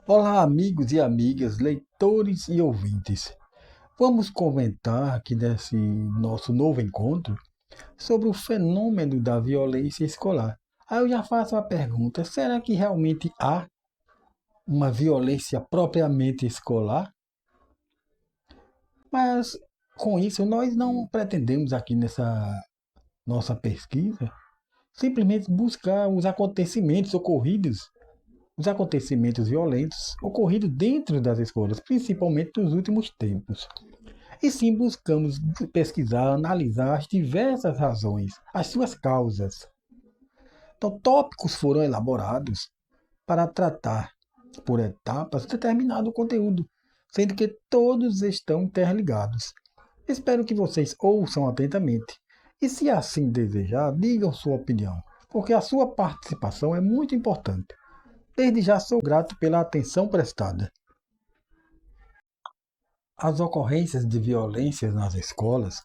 Olá, amigos e amigas, leitores e ouvintes. Vamos comentar aqui nesse nosso novo encontro sobre o fenômeno da violência escolar. Aí eu já faço a pergunta: será que realmente há uma violência propriamente escolar? Mas com isso, nós não pretendemos aqui nessa nossa pesquisa simplesmente buscar os acontecimentos violentos ocorridos dentro das escolas, principalmente nos últimos tempos. E sim buscamos pesquisar, analisar as diversas razões, as suas causas. Então, tópicos foram elaborados para tratar por etapas determinado conteúdo, sendo que todos estão interligados. Espero que vocês ouçam atentamente e, se assim desejar, digam sua opinião, porque a sua participação é muito importante. Desde já sou grato pela atenção prestada. As ocorrências de violência nas escolas,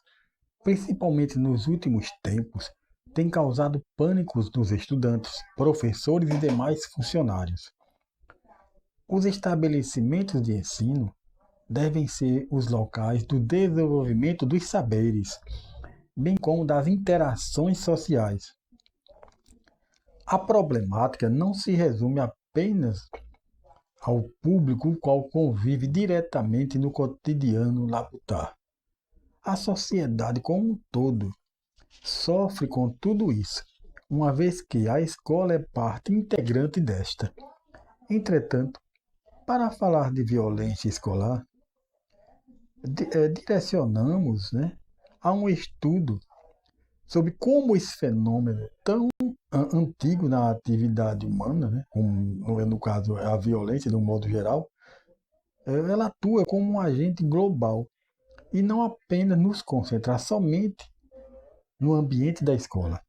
principalmente nos últimos tempos, têm causado pânicos nos estudantes, professores e demais funcionários. Os estabelecimentos de ensino devem ser os locais do desenvolvimento dos saberes, bem como das interações sociais. A problemática não se resume apenas ao público com o qual convive diretamente no cotidiano labutar. A sociedade como um todo sofre com tudo isso, uma vez que a escola é parte integrante desta. Entretanto, para falar de violência escolar, direcionamos, a um estudo sobre como esse fenômeno tão antigo na atividade humana, como no caso a violência de um modo geral, ela atua como um agente global e não apenas nos concentrar somente no ambiente da escola,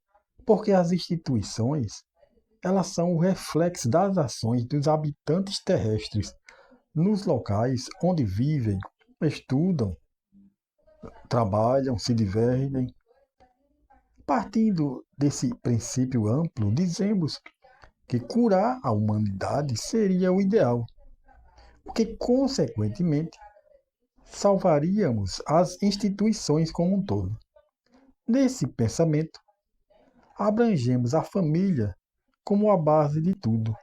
porque as instituições elas são o reflexo das ações dos habitantes terrestres nos locais onde vivem, estudam, trabalham, se divertem. Partindo desse princípio amplo, dizemos que curar a humanidade seria o ideal, porque, consequentemente, salvaríamos as instituições como um todo. Nesse pensamento, abrangemos a família como a base de tudo,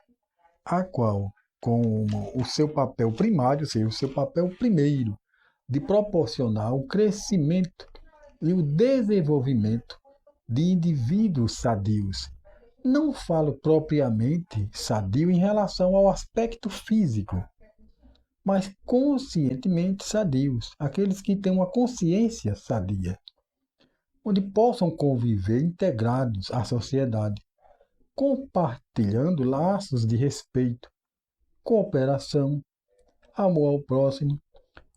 a qual, como o seu papel primário, ou seja, o seu papel primeiro, de proporcionar o crescimento e o desenvolvimento de indivíduos sadios. Não falo propriamente sadio em relação ao aspecto físico, mas conscientemente sadios, aqueles que têm uma consciência sadia, onde possam conviver integrados à sociedade, compartilhando laços de respeito, cooperação, amor ao próximo,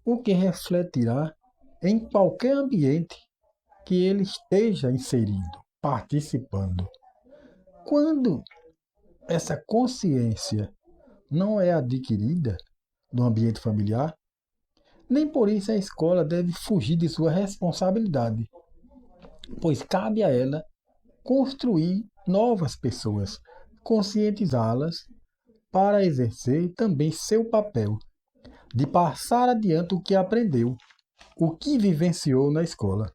o que refletirá em qualquer ambiente que ele esteja inserido, participando. Quando essa consciência não é adquirida no ambiente familiar, nem por isso a escola deve fugir de sua responsabilidade, pois cabe a ela construir novas pessoas, conscientizá-las para exercer também seu papel de passar adiante o que aprendeu, o que vivenciou na escola.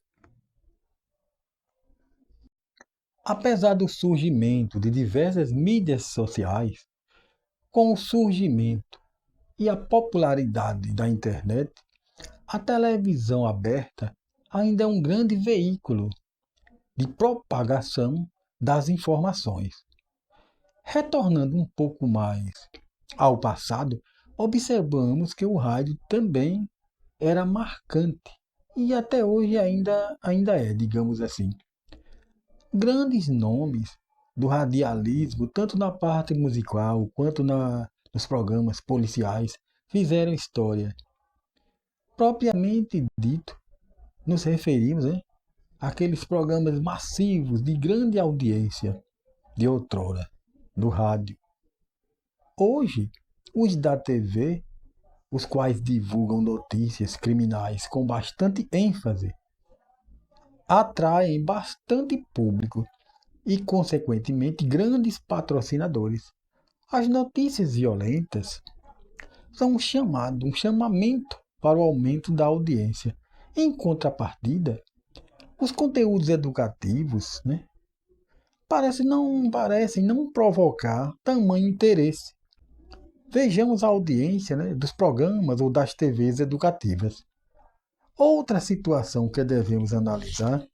Apesar do surgimento de diversas mídias sociais, com o surgimento e a popularidade da internet, a televisão aberta ainda é um grande veículo de propagação das informações. Retornando um pouco mais ao passado, observamos que o rádio também era marcante e até hoje ainda é, digamos assim. Grandes nomes do radialismo, tanto na parte musical quanto nos programas policiais, fizeram história. Propriamente dito, nos referimos àqueles programas massivos de grande audiência de outrora, do rádio. Hoje, os da TV, os quais divulgam notícias criminais com bastante ênfase, atraem bastante público e, consequentemente, grandes patrocinadores. As notícias violentas são um chamamento para o aumento da audiência. Em contrapartida, os conteúdos educativos, né, parecem não provocar tamanho interesse. Vejamos a audiência, né, dos programas ou das TVs educativas. Outra situação que devemos analisar,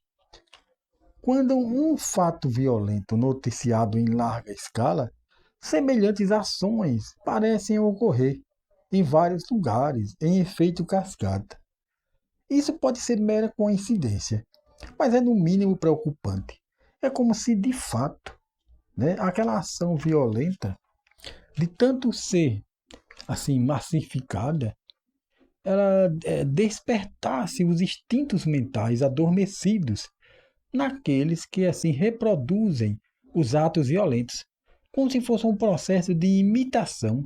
quando um fato violento noticiado em larga escala, semelhantes ações parecem ocorrer em vários lugares, em efeito cascata. Isso pode ser mera coincidência, mas é no mínimo preocupante. É como se, de fato, né, aquela ação violenta, de tanto ser assim massificada, ela despertasse os instintos mentais adormecidos naqueles que assim reproduzem os atos violentos, como se fosse um processo de imitação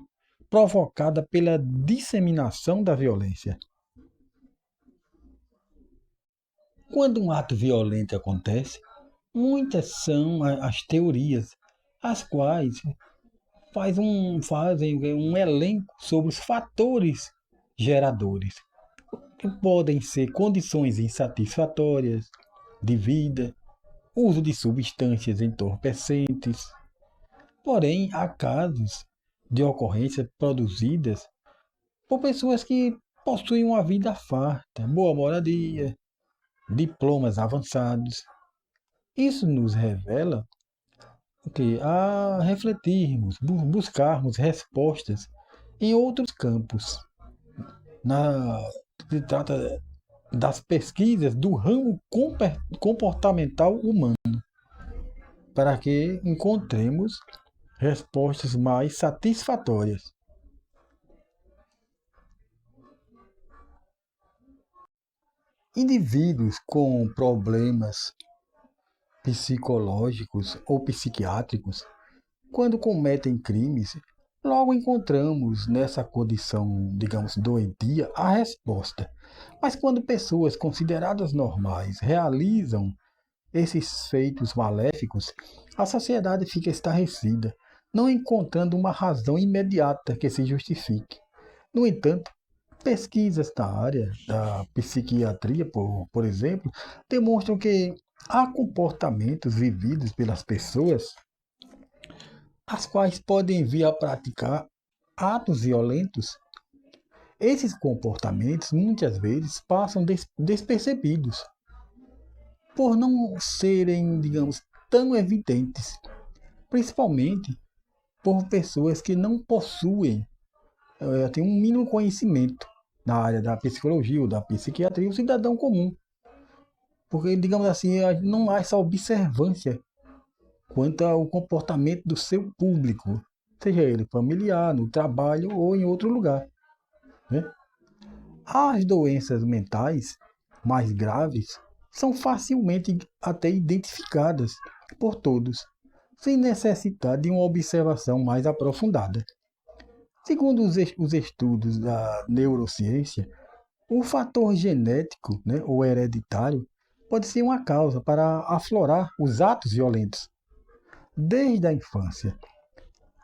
provocada pela disseminação da violência. Quando um ato violento acontece, muitas são as teorias, as quais fazem um elenco sobre os fatores geradores, que podem ser condições insatisfatórias de vida, uso de substâncias entorpecentes. Porém, há casos de ocorrências produzidas por pessoas que possuem uma vida farta, boa moradia, diplomas avançados. Isso nos revela que a refletirmos, buscarmos respostas em outros campos. Se trata das pesquisas do ramo comportamental humano, para que encontremos respostas mais satisfatórias. Indivíduos com problemas psicológicos ou psiquiátricos, quando cometem crimes, logo encontramos nessa condição, digamos, doentia, a resposta. Mas quando pessoas consideradas normais realizam esses feitos maléficos, a sociedade fica estarrecida, não encontrando uma razão imediata que se justifique. No entanto, pesquisas da área da psiquiatria, por exemplo, demonstram que há comportamentos vividos pelas pessoas as quais podem vir a praticar atos violentos. Esses comportamentos muitas vezes passam despercebidos, por não serem, digamos, tão evidentes, principalmente por pessoas que não possuem têm um mínimo conhecimento na área da psicologia ou da psiquiatria, o cidadão comum. Porque, digamos assim, não há essa observância quanto ao comportamento do seu público, seja ele familiar, no trabalho ou em outro lugar, né? As doenças mentais mais graves são facilmente até identificadas por todos, sem necessitar de uma observação mais aprofundada. Segundo os estudos da neurociência, o fator genético, né, ou hereditário pode ser uma causa para aflorar os atos violentos desde a infância.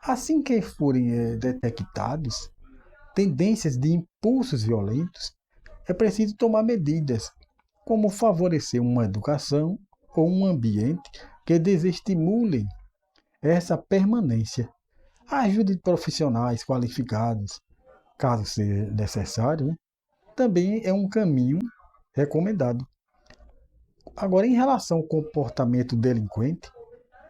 Assim que forem detectados tendências de impulsos violentos, é preciso tomar medidas, como favorecer uma educação ou um ambiente que desestimulem essa permanência. A ajuda de profissionais qualificados, caso seja necessário, né, também é um caminho recomendado. Agora, em relação ao comportamento delinquente,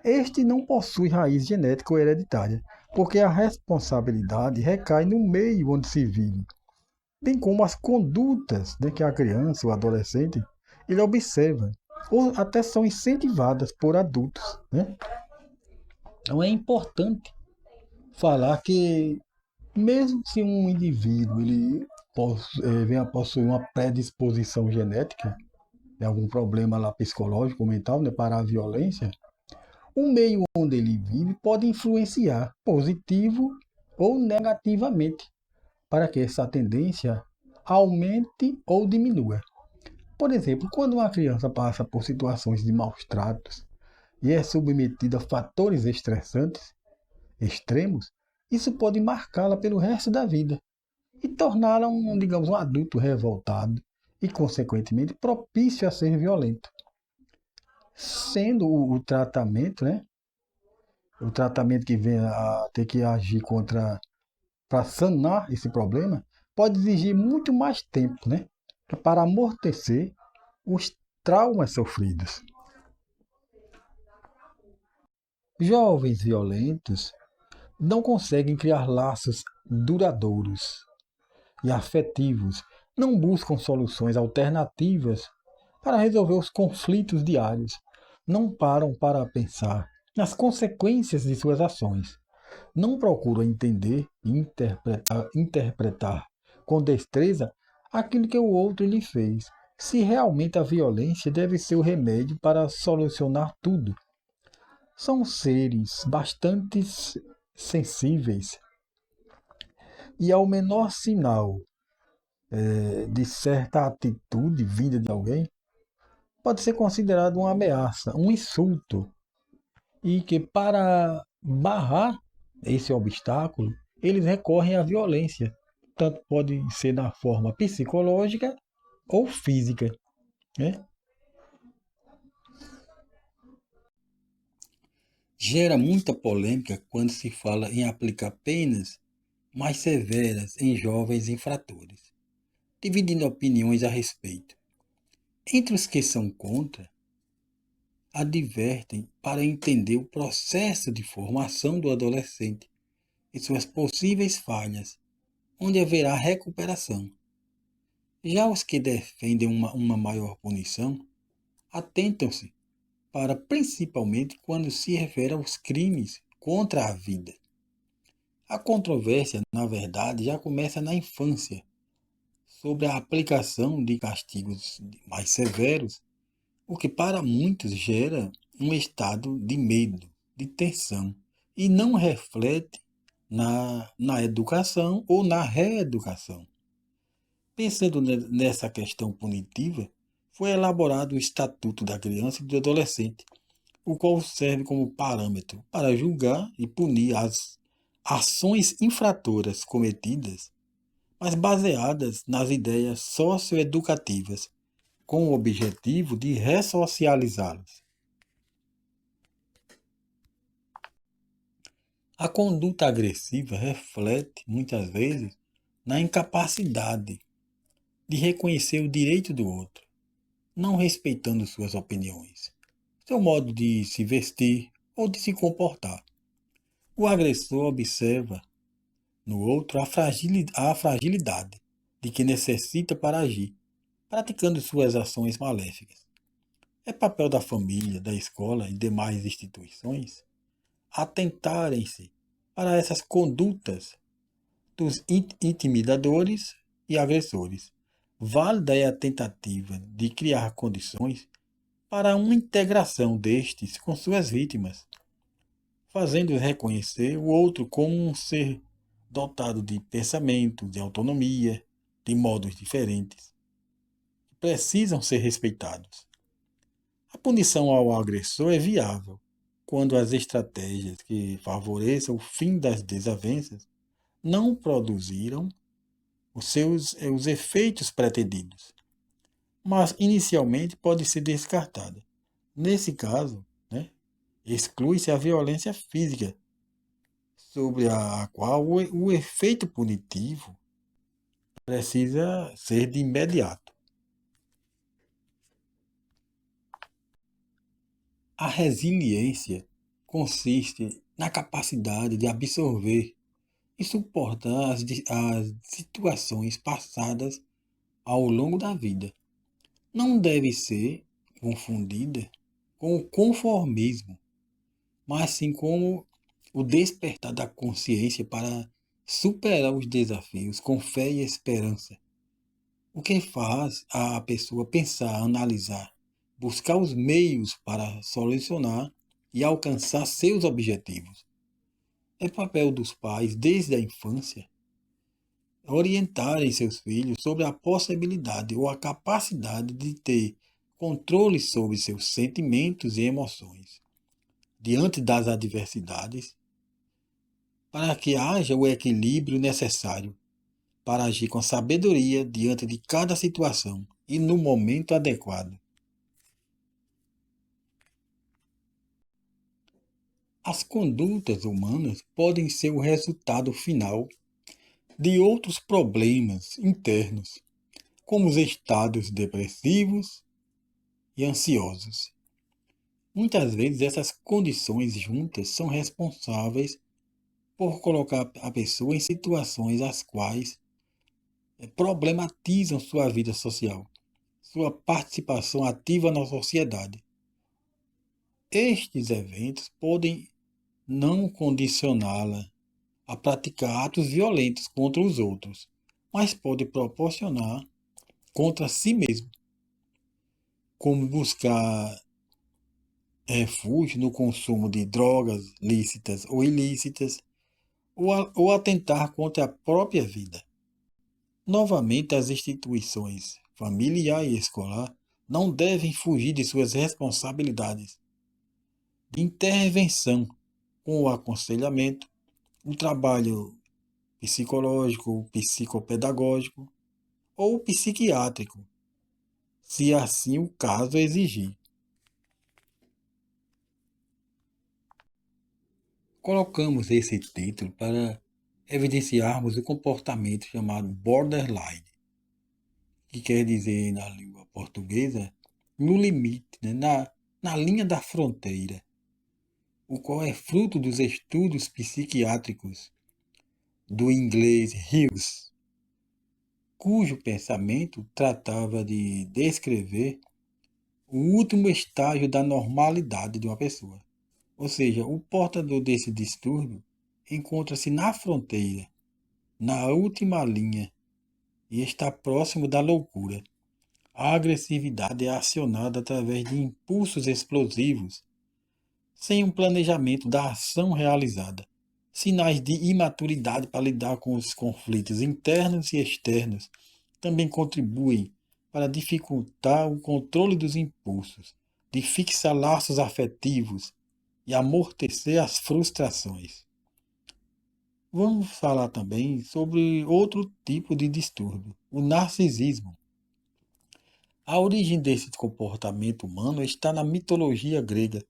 este não possui raiz genética ou hereditária, porque a responsabilidade recai no meio onde se vive, bem como as condutas, né, que a criança ou adolescente ele observa, ou até são incentivadas por adultos, né? Então é importante falar que mesmo se um indivíduo venha a possuir uma predisposição genética, algum problema lá psicológico, mental, né, para a violência, o meio onde ele vive pode influenciar positivo ou negativamente para que essa tendência aumente ou diminua. Por exemplo, quando uma criança passa por situações de maus tratos e é submetida a fatores estressantes extremos, isso pode marcá-la pelo resto da vida, e torná-la, digamos, um adulto revoltado e, consequentemente, propício a ser violento. Sendo o tratamento, né? O tratamento que vem a ter que agir contra para sanar esse problema pode exigir muito mais tempo, né? Para amortecer os traumas sofridos. Jovens violentos não conseguem criar laços duradouros e afetivos, não buscam soluções alternativas para resolver os conflitos diários, não param para pensar nas consequências de suas ações, não procuram entender e interpretar com destreza aquilo que o outro lhe fez. Se realmente a violência deve ser o remédio para solucionar tudo. São seres bastante sensíveis e ao menor sinal de certa atitude vinda de alguém, pode ser considerado uma ameaça, um insulto, e que para barrar esse obstáculo, eles recorrem à violência. Tanto pode ser na forma psicológica ou física. Né? Gera muita polêmica quando se fala em aplicar penas mais severas em jovens infratores, dividindo opiniões a respeito. Entre os que são contra, advertem para entender o processo de formação do adolescente e suas possíveis falhas, onde haverá recuperação. Já os que defendem uma maior punição atentam-se para principalmente quando se refere aos crimes contra a vida. A controvérsia, na verdade, já começa na infância, sobre a aplicação de castigos mais severos, o que para muitos gera um estado de medo, de tensão, e não reflete na educação ou na reeducação. Pensando nessa questão punitiva, foi elaborado o Estatuto da Criança e do Adolescente, o qual serve como parâmetro para julgar e punir as ações infratoras cometidas, mas baseadas nas ideias socioeducativas, com o objetivo de ressocializá-los. A conduta agressiva reflete, muitas vezes, na incapacidade de reconhecer o direito do outro, não respeitando suas opiniões, seu modo de se vestir ou de se comportar. O agressor observa no outro a fragilidade de que necessita para agir, praticando suas ações maléficas. É papel da família, da escola e demais instituições atentarem-se para essas condutas dos intimidadores e agressores. Válida é a tentativa de criar condições para uma integração destes com suas vítimas, fazendo-os reconhecer o outro como um ser dotado de pensamento, de autonomia, de modos diferentes, que precisam ser respeitados. A punição ao agressor é viável quando as estratégias que favoreçam o fim das desavenças não produziram os efeitos pretendidos, mas inicialmente pode ser descartada. Nesse caso, né, exclui-se a violência física, sobre a qual o efeito punitivo precisa ser de imediato. A resiliência consiste na capacidade de absorver e suportar as situações passadas ao longo da vida. Não deve ser confundida com o conformismo, mas sim como o despertar da consciência para superar os desafios com fé e esperança. O que faz a pessoa pensar, analisar, buscar os meios para solucionar e alcançar seus objetivos. É papel dos pais, desde a infância, orientarem seus filhos sobre a possibilidade ou a capacidade de ter controle sobre seus sentimentos e emoções diante das adversidades, para que haja o equilíbrio necessário para agir com sabedoria diante de cada situação e no momento adequado. As condutas humanas podem ser o resultado final de outros problemas internos, como os estados depressivos e ansiosos. Muitas vezes essas condições juntas são responsáveis por colocar a pessoa em situações as quais problematizam sua vida social, sua participação ativa na sociedade. Estes eventos podem não condicioná-la a praticar atos violentos contra os outros, mas podem proporcionar contra si mesmo, como buscar refúgio no consumo de drogas lícitas ou ilícitas, ou atentar contra a própria vida. Novamente, as instituições familiar e escolar não devem fugir de suas responsabilidades de intervenção com o aconselhamento, o trabalho psicológico, psicopedagógico ou psiquiátrico, se assim o caso exigir. Colocamos esse título para evidenciarmos o comportamento chamado borderline, que quer dizer na língua portuguesa, no limite, né, na linha da fronteira, o qual é fruto dos estudos psiquiátricos do inglês Hughes, cujo pensamento tratava de descrever o último estágio da normalidade de uma pessoa. Ou seja, o portador desse distúrbio encontra-se na fronteira, na última linha, e está próximo da loucura. A agressividade é acionada através de impulsos explosivos, sem um planejamento da ação realizada. Sinais de imaturidade para lidar com os conflitos internos e externos também contribuem para dificultar o controle dos impulsos, de fixar laços afetivos e amortecer as frustrações. Vamos falar também sobre outro tipo de distúrbio, o narcisismo. A origem desse comportamento humano está na mitologia grega,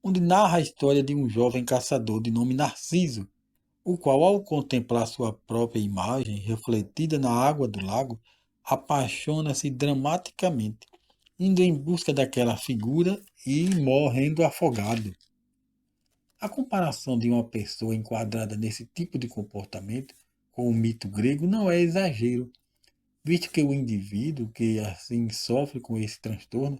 onde narra a história de um jovem caçador de nome Narciso, o qual, ao contemplar sua própria imagem refletida na água do lago, apaixona-se dramaticamente, indo em busca daquela figura e morrendo afogado. A comparação de uma pessoa enquadrada nesse tipo de comportamento com o mito grego não é exagero, visto que o indivíduo que assim sofre com esse transtorno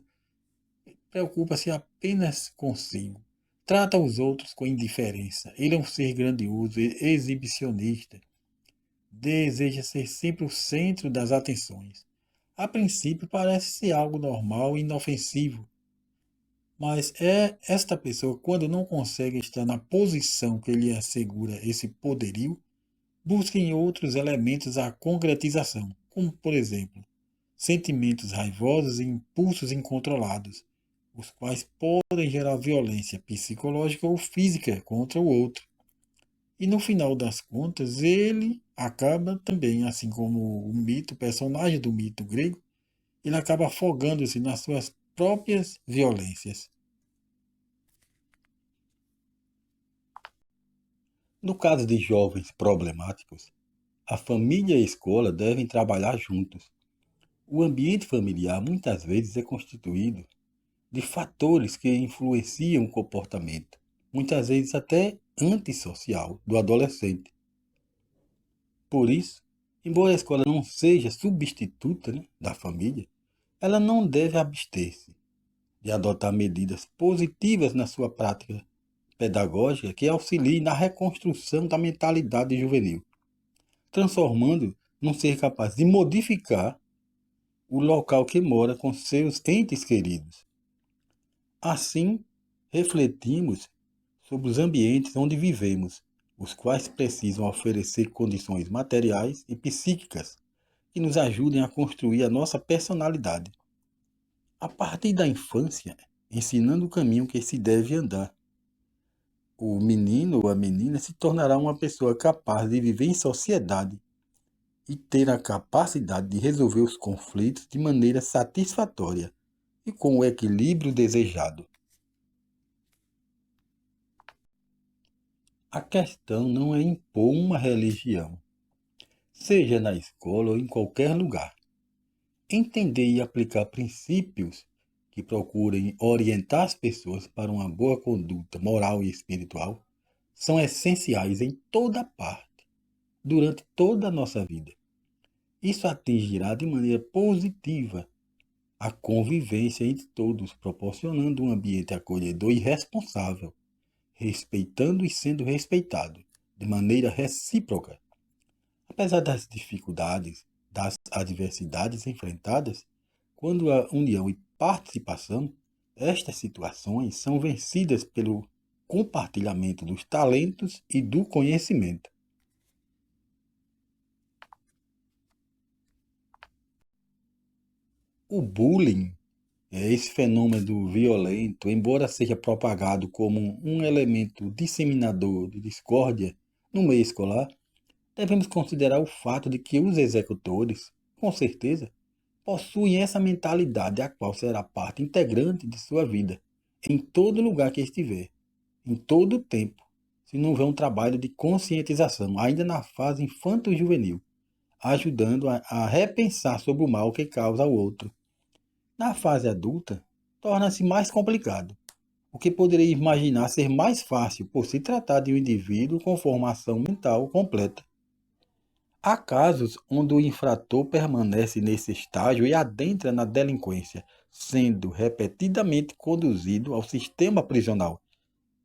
preocupa-se apenas consigo. Trata os outros com indiferença. Ele é um ser grandioso e exibicionista. Deseja ser sempre o centro das atenções. A princípio parece ser algo normal e inofensivo, mas é esta pessoa, quando não consegue estar na posição que lhe assegura esse poderio, busca em outros elementos a concretização, como, por exemplo, sentimentos raivosos e impulsos incontrolados, os quais podem gerar violência psicológica ou física contra o outro. E no final das contas, ele acaba também, assim como o mito, o personagem do mito grego, ele acaba afogando-se nas suas próprias violências. No caso de jovens problemáticos, a família e a escola devem trabalhar juntos. O ambiente familiar muitas vezes é constituído de fatores que influenciam o comportamento, muitas vezes até antissocial, do adolescente. Por isso, embora a escola não seja substituta, né, da família, ela não deve abster-se de adotar medidas positivas na sua prática pedagógica que auxiliem na reconstrução da mentalidade juvenil, transformando num ser capaz de modificar o local que mora com seus entes queridos. Assim, refletimos sobre os ambientes onde vivemos, os quais precisam oferecer condições materiais e psíquicas que nos ajudem a construir a nossa personalidade. A partir da infância, ensinando o caminho que se deve andar, o menino ou a menina se tornará uma pessoa capaz de viver em sociedade e ter a capacidade de resolver os conflitos de maneira satisfatória e com o equilíbrio desejado. A questão não é impor uma religião, seja na escola ou em qualquer lugar. Entender e aplicar princípios que procurem orientar as pessoas para uma boa conduta moral e espiritual são essenciais em toda parte, durante toda a nossa vida. Isso atingirá de maneira positiva a convivência entre todos, proporcionando um ambiente acolhedor e responsável, respeitando e sendo respeitado, de maneira recíproca. Apesar das dificuldades, das adversidades enfrentadas, quando há união e participação, estas situações são vencidas pelo compartilhamento dos talentos e do conhecimento. O bullying, esse fenômeno violento, embora seja propagado como um elemento disseminador de discórdia no meio escolar, devemos considerar o fato de que os executores, com certeza, possuem essa mentalidade a qual será parte integrante de sua vida, em todo lugar que estiver, em todo o tempo, se não houver um trabalho de conscientização, ainda na fase infanto-juvenil, ajudando a repensar sobre o mal que causa ao outro. Na fase adulta, torna-se mais complicado, o que poderia imaginar ser mais fácil por se tratar de um indivíduo com formação mental completa. Há casos onde o infrator permanece nesse estágio e adentra na delinquência, sendo repetidamente conduzido ao sistema prisional.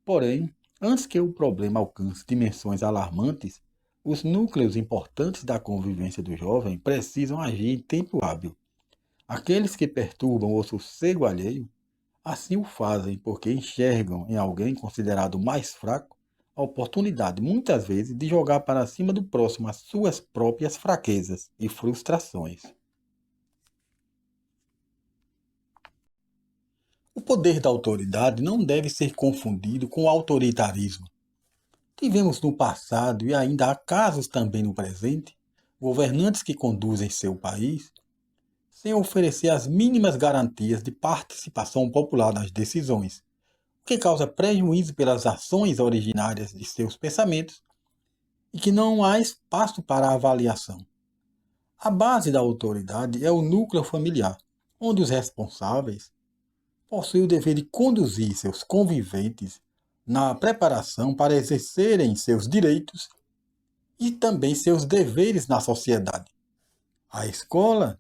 Porém, antes que o problema alcance dimensões alarmantes, os núcleos importantes da convivência do jovem precisam agir em tempo hábil. Aqueles que perturbam o sossego alheio, assim o fazem porque enxergam em alguém considerado mais fraco a oportunidade, muitas vezes, de jogar para cima do próximo as suas próprias fraquezas e frustrações. O poder da autoridade não deve ser confundido com o autoritarismo. Tivemos no passado e ainda há casos também no presente, governantes que conduzem seu país sem oferecer as mínimas garantias de participação popular nas decisões, o que causa prejuízo pelas ações originárias de seus pensamentos e que não há espaço para avaliação. A base da autoridade é o núcleo familiar, onde os responsáveis possuem o dever de conduzir seus conviventes na preparação para exercerem seus direitos e também seus deveres na sociedade. A escola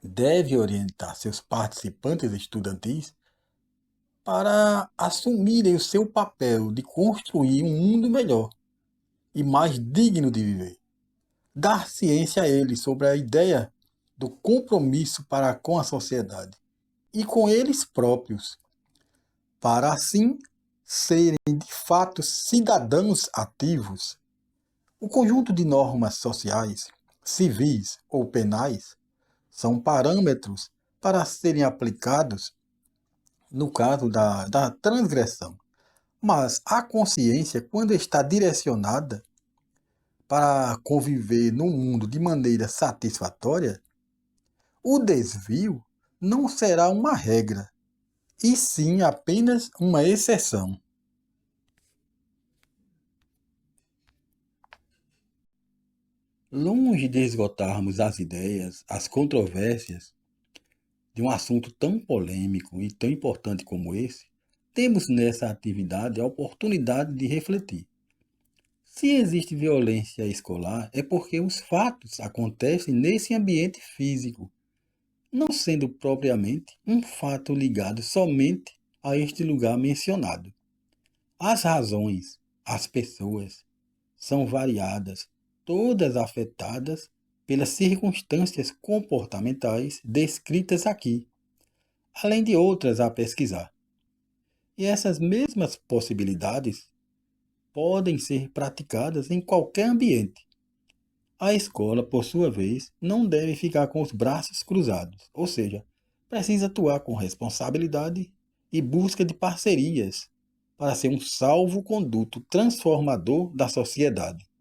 deve orientar seus participantes estudantis para assumirem o seu papel de construir um mundo melhor e mais digno de viver. Dar ciência a eles sobre a ideia do compromisso para com a sociedade e com eles próprios, para assim serem de fato cidadãos ativos. O conjunto de normas sociais, civis ou penais são parâmetros para serem aplicados no caso da transgressão. Mas a consciência, quando está direcionada para conviver no mundo de maneira satisfatória, o desvio não será uma regra, e sim apenas uma exceção. Longe de esgotarmos as ideias, as controvérsias de um assunto tão polêmico e tão importante como esse, temos nessa atividade a oportunidade de refletir. Se existe violência escolar, é porque os fatos acontecem nesse ambiente físico, não sendo propriamente um fato ligado somente a este lugar mencionado. As razões, as pessoas, são variadas, todas afetadas pelas circunstâncias comportamentais descritas aqui, além de outras a pesquisar. E essas mesmas possibilidades podem ser praticadas em qualquer ambiente. A escola, por sua vez, não deve ficar com os braços cruzados, ou seja, precisa atuar com responsabilidade e busca de parcerias para ser um salvo-conduto transformador da sociedade.